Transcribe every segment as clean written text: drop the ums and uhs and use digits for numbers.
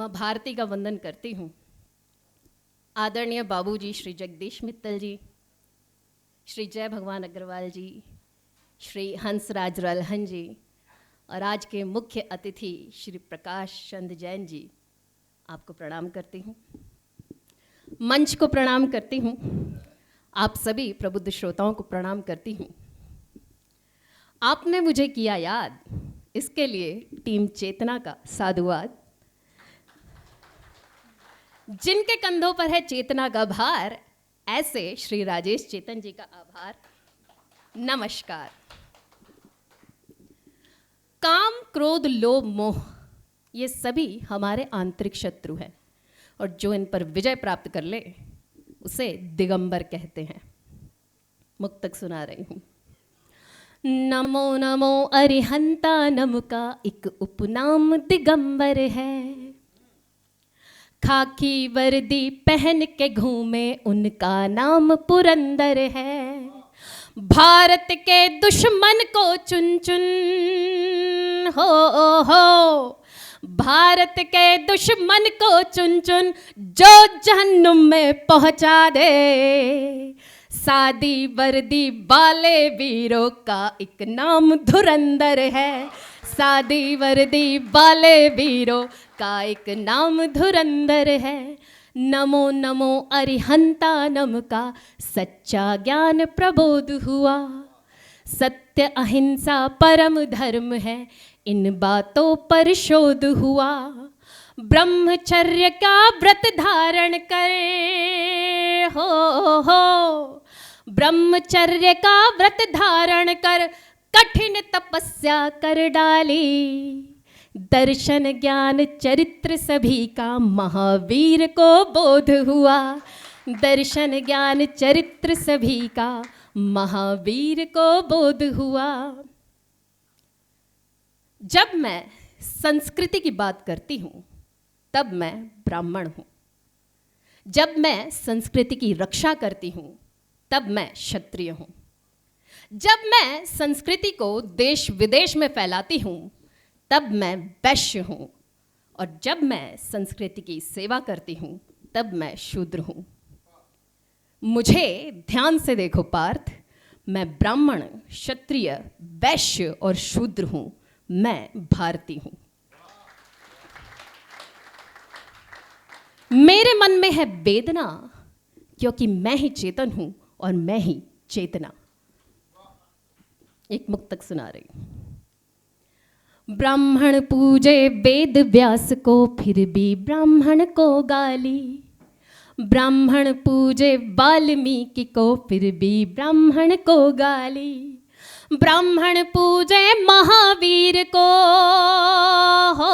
माँ भारती का वंदन करती हूँ। आदरणीय बाबूजी श्री जगदीश मित्तल जी, श्री जय भगवान अग्रवाल जी, श्री हंसराज रलहन जी और आज के मुख्य अतिथि श्री प्रकाश चंद जैन जी, आपको प्रणाम करती हूँ। मंच को प्रणाम करती हूँ। आप सभी प्रबुद्ध श्रोताओं को प्रणाम करती हूँ। आपने मुझे किया याद, इसके लिए टीम चेतना का साधुवाद। जिनके कंधों पर है चेतना का भार, ऐसे श्री राजेश चेतन जी का आभार। नमस्कार। काम, क्रोध, लोभ, मोह, ये सभी हमारे आंतरिक शत्रु हैं और जो इन पर विजय प्राप्त कर ले उसे दिगंबर कहते हैं। मुक्तक सुना रही हूँ। नमो नमो अरिहंता नम का एक उपनाम दिगंबर है। खाकी वर्दी पहन के घूमे उनका नाम पुरंदर है। भारत के दुश्मन को चुन चुन हो भारत के दुश्मन को चुन चुन जो जहन्नुम में पहुंचा दे। सादी वर्दी वाले वीरों का एक नाम धुरंधर है। सादी वर्दी वाले वीरों का एक नाम धुरंधर है। नमो नमो अरिहंता नम का सच्चा ज्ञान प्रबोध हुआ। सत्य अहिंसा परम धर्म है, इन बातों पर शोध हुआ। ब्रह्मचर्य का व्रत धारण कर हो ब्रह्मचर्य का व्रत धारण कर कठिन तपस्या कर डाली। दर्शन ज्ञान चरित्र सभी का महावीर को बोध हुआ। दर्शन ज्ञान चरित्र सभी का महावीर को बोध हुआ। जब मैं संस्कृति की बात करती हूँ तब मैं ब्राह्मण हूँ। जब मैं संस्कृति की रक्षा करती हूँ तब मैं क्षत्रिय हूँ। जब मैं संस्कृति को देश विदेश में फैलाती हूँ तब मैं वैश्य हूँ और जब मैं संस्कृति की सेवा करती हूँ तब मैं शूद्र हूँ। मुझे ध्यान से देखो पार्थ, मैं ब्राह्मण, क्षत्रिय, वैश्य और शूद्र हूँ। मैं भारती हूँ। मेरे मन में है वेदना क्योंकि मैं ही चेतन हूँ और मैं ही चेतना। एक मुक्तक सुना रही हूँ। ब्राह्मण पूजे वेद व्यास को फिर भी ब्राह्मण को गाली। ब्राह्मण पूजे वाल्मीकि को फिर भी ब्राह्मण को गाली। ब्राह्मण पूजे महावीर को हो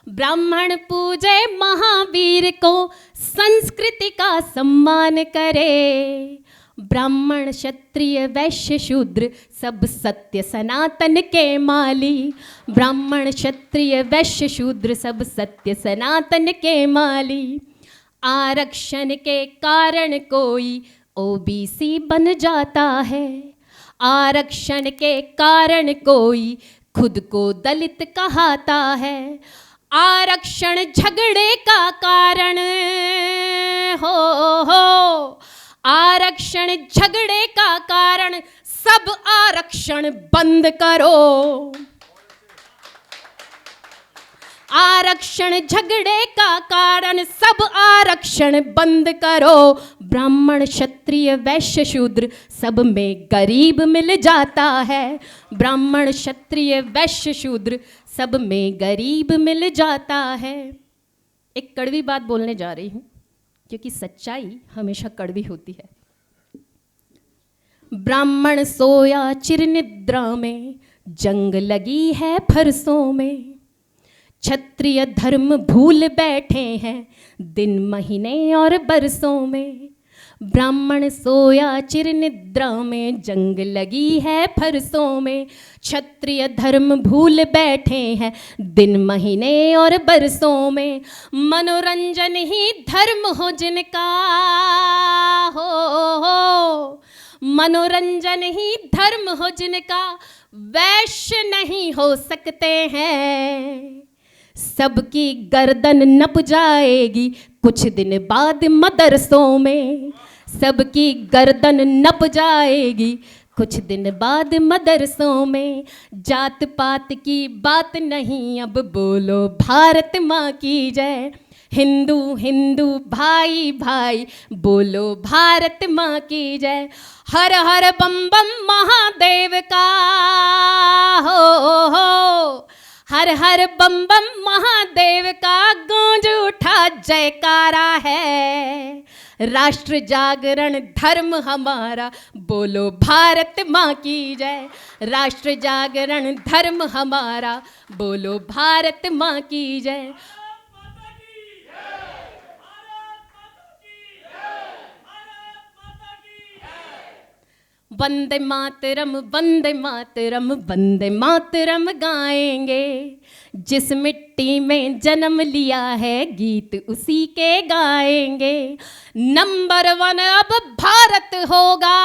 ब्राह्मण पूजे महावीर को संस्कृति का सम्मान करे। ब्राह्मण क्षत्रिय वैश्य शूद्र सब सत्य सनातन के माली। ब्राह्मण क्षत्रिय वैश्य शूद्र सब सत्य सनातन के माली। आरक्षण के कारण कोई ओबीसी बन जाता है। आरक्षण के कारण कोई खुद को दलित कहता है। आरक्षण झगड़े का कारण हो आरक्षण झगड़े का कारण सब आरक्षण बंद करो। आरक्षण झगड़े का कारण सब आरक्षण बंद करो। ब्राह्मण क्षत्रिय वैश्य शूद्र सब में गरीब मिल जाता है। ब्राह्मण क्षत्रिय वैश्य शूद्र सब में गरीब मिल जाता है। एक कड़वी बात बोलने जा रही हूँ क्योंकि सच्चाई हमेशा कड़वी होती है। ब्राह्मण सोया चिरनिद्रा में, जंग लगी है फरसों में। क्षत्रिय धर्म भूल बैठे हैं दिन महीने और बरसों में। ब्राह्मण सोया चिरनिद्रा में, जंग लगी है फरसों में। क्षत्रिय धर्म भूल बैठे हैं दिन महीने और बरसों में। मनोरंजन ही धर्म हो जिनका हो मनोरंजन ही धर्म हो जिनका, वैश्य नहीं हो सकते हैं। सबकी गर्दन नप जाएगी कुछ दिन बाद मदरसों में, सबकी गर्दन नप जाएगी कुछ दिन बाद मदरसों में। जात पात की बात नहीं अब बोलो भारत माँ की जय, हिंदू हिंदू भाई भाई बोलो भारत माँ की जय। हर हर बम बम महादेव का हो, हर हर बम बम महादेव का गूंज उठा जयकारा है। राष्ट्र जागरण धर्म हमारा बोलो भारत माँ की जय, राष्ट्र जागरण धर्म हमारा बोलो भारत माँ की जय। वंदे मातरम वंदे मातरम वंदे मातरम गाएंगे, जिस मिट्टी में जन्म लिया है गीत उसी के गाएंगे। नंबर 1 अब भारत होगा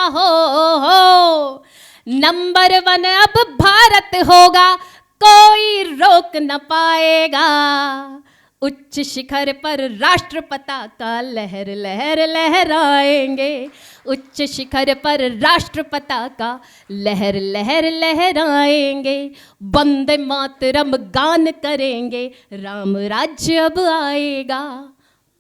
हो, नंबर 1 अब भारत होगा, कोई रोक न पाएगा। उच्च शिखर पर राष्ट्र पताका लहर लहर लहराएंगे, उच्च शिखर पर राष्ट्र पताका लहर लहर लहराएंगे। वंदे मातरम गान करेंगे, राम राज्य अब आएगा।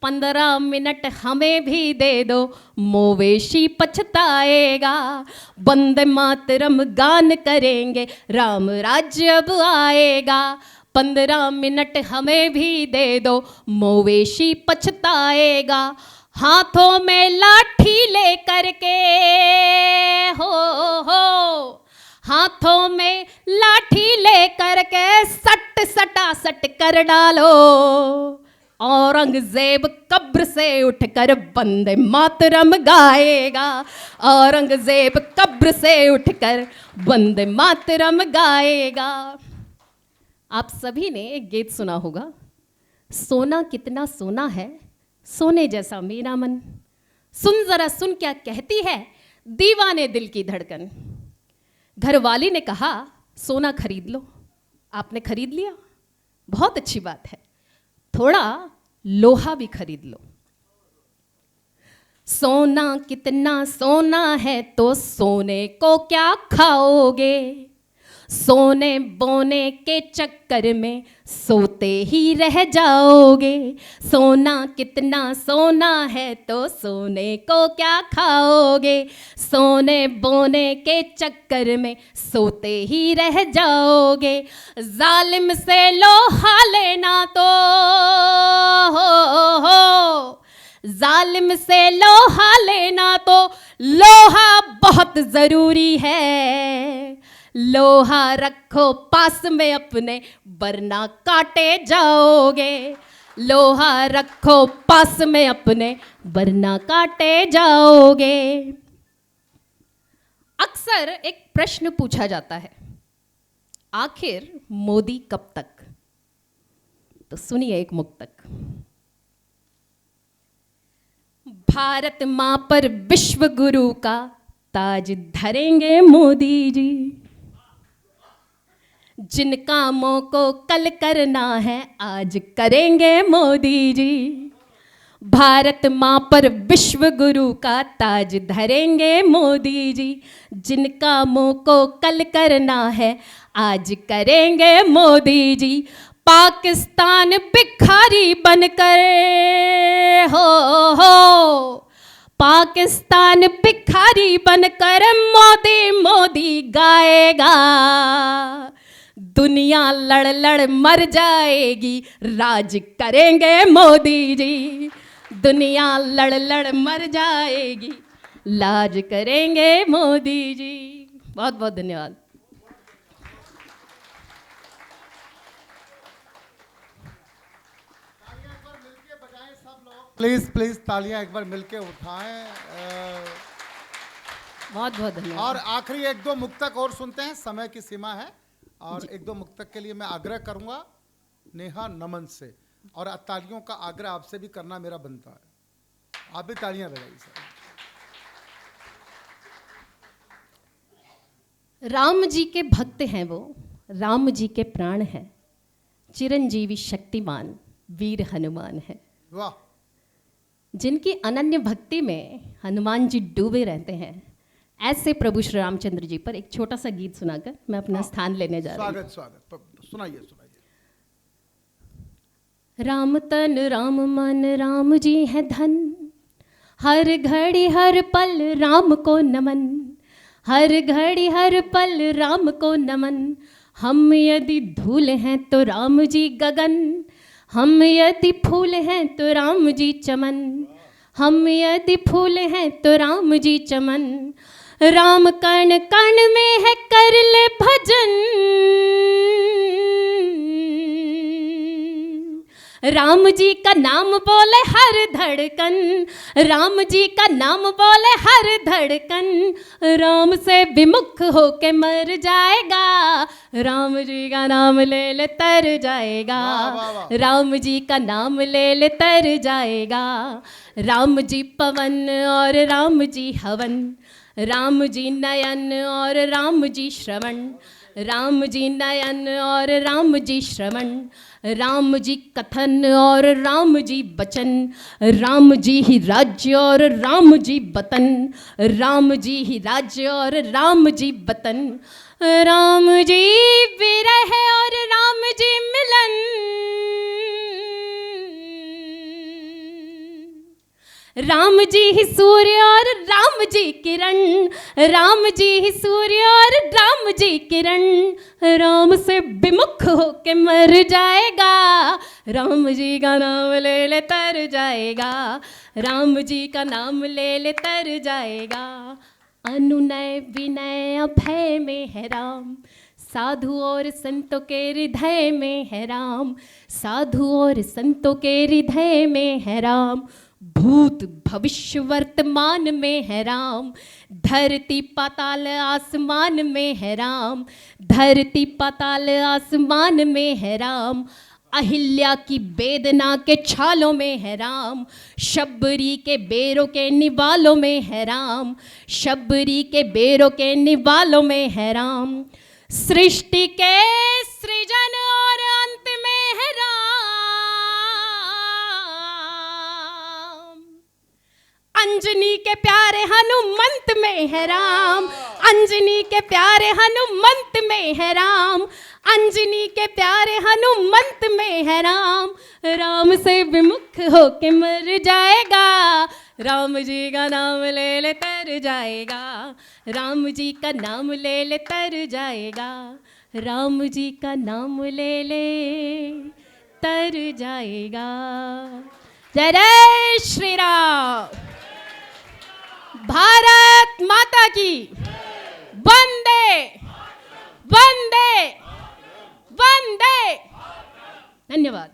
15 मिनट हमें भी दे दो, मोवेशी पछताएगा। वंदे मातरम गान करेंगे, राम राज्य अब आएगा। 15 मिनट हमें भी दे दो, मोवेशी पछताएगा। हाथों में लाठी लेकर के हो, हाथों में लाठी लेकर के सट सटा सट कर डालो। औरंगजेब कब्र से उठकर वंदे मातरम गाएगा, औरंगजेब कब्र से उठकर वंदे मातरम गाएगा। आप सभी ने एक गीत सुना होगा, सोना कितना सोना है सोने जैसा मेरा मन, सुन जरा सुन क्या कहती है दीवाने दिल की धड़कन। घरवाली ने कहा सोना खरीद लो, आपने खरीद लिया, बहुत अच्छी बात है, थोड़ा लोहा भी खरीद लो। सोना कितना सोना है तो सोने को क्या खाओगे, सोने बोने के चक्कर में सोते ही रह जाओगे। सोना कितना सोना है तो सोने को क्या खाओगे, सोने बोने के चक्कर में सोते ही रह जाओगे। जालिम से लोहा लेना तो हो, जालिम से लोहा लेना तो लोहा बहुत जरूरी है। लोहा रखो पास में अपने वरना काटे जाओगे, लोहा रखो पास में अपने वरना काटे जाओगे। अक्सर एक प्रश्न पूछा जाता है, आखिर मोदी कब तक? तो सुनिए एक मुक्तक। भारत मां पर विश्व गुरु का ताज धरेंगे मोदी जी, जिन कामों को कल करना है आज करेंगे मोदी जी। भारत मां पर विश्व गुरु का ताज धरेंगे मोदी जी, जिन कामों को कल करना है आज करेंगे मोदी जी। पाकिस्तान भिखारी बनकर हो, पाकिस्तान भिखारी बनकर मोदी मोदी गाएगा। दुनिया लड़ लड़ मर जाएगी राज करेंगे मोदी जी, दुनिया लड़ लड़ मर जाएगी लाज करेंगे मोदी जी। बहुत बहुत धन्यवाद। प्लीज प्लीज तालियां एक बार मिलके उठाएं। बहुत बहुत धन्यवाद। और आखिरी 1-2 मुक्तक और सुनते हैं, समय की सीमा है, और 1-2 मुक्तक के लिए मैं आग्रह करूंगा नेहा नमन से, और तालियों का आग्रह आपसे भी करना मेरा बनता है, आप भी तालियां लगाइए सर। राम जी के भक्त हैं वो, राम जी के प्राण हैं, चिरंजीवी शक्तिमान वीर हनुमान है। वाह। जिनकी अनन्य भक्ति में हनुमान जी डूबे रहते हैं, ऐसे प्रभु श्री रामचंद्र जी पर एक छोटा सा गीत सुनाकर मैं अपना स्थान लेने जा रही हूँ। स्वागत स्वागत, सुनाइए सुनाइए। राम तन राम मन राम जी है धन, हर घड़ी हर पल राम को नमन, हर घड़ी हर पल राम को नमन। हम यदि धूल हैं तो राम जी गगन, हम यदि फूल हैं तो राम जी चमन, हम यदि फूल हैं तो राम जी चमन। राम कण कण में है कर ले भजन, राम जी का नाम बोले हर धड़कन, राम जी का नाम बोले हर धड़कन। राम से विमुख होके मर जाएगा, राम जी का नाम ले ले तर जाएगा, राम जी का नाम ले ले तर जाएगा। राम जी पवन और राम जी हवन, राम जी नयन और राम जी श्रवण, राम जी नयन और राम जी श्रवण, राम जी कथन और राम जी वचन, राम जी ही राज्य और राम जी वतन, राम जी ही राज्य और राम जी वतन। राम जी विरह और राम जी मिलन, राम जी ही सूर्य और राम जी किरण, राम जी ही सूर्य और राम जी किरण। राम से विमुख होके मर जाएगा, राम जी का नाम ले ले तर जाएगा, राम जी का नाम ले ले तर जाएगा। अनुनय विनय अभय में है राम, साधु और संतों के हृदय में है राम, साधु और संतों के हृदय में है राम। भूत भविष्य वर्तमान में है राम, धरती पाताल आसमान में है राम, धरती पाताल आसमान में है राम। अहिल्या की वेदना के छालों में है राम, शबरी के बेरों के निवालों में है राम, शबरी के बेरों के निवालों में है राम। सृष्टि के सृजन और अंत में है राम, अंजनी के प्यारे हनुमंत में है राम, अंजनी के प्यारे हनुमंत में है राम, अंजनी के प्यारे हनुमंत में है राम। राम से विमुख होके मर जाएगा, राम जी का नाम ले ले तर जाएगा, राम जी का नाम ले ले तर जाएगा, राम जी का नाम ले ले तर जाएगा। जय जय श्री राम। भारत माता की वंदे वंदे वंदे। धन्यवाद।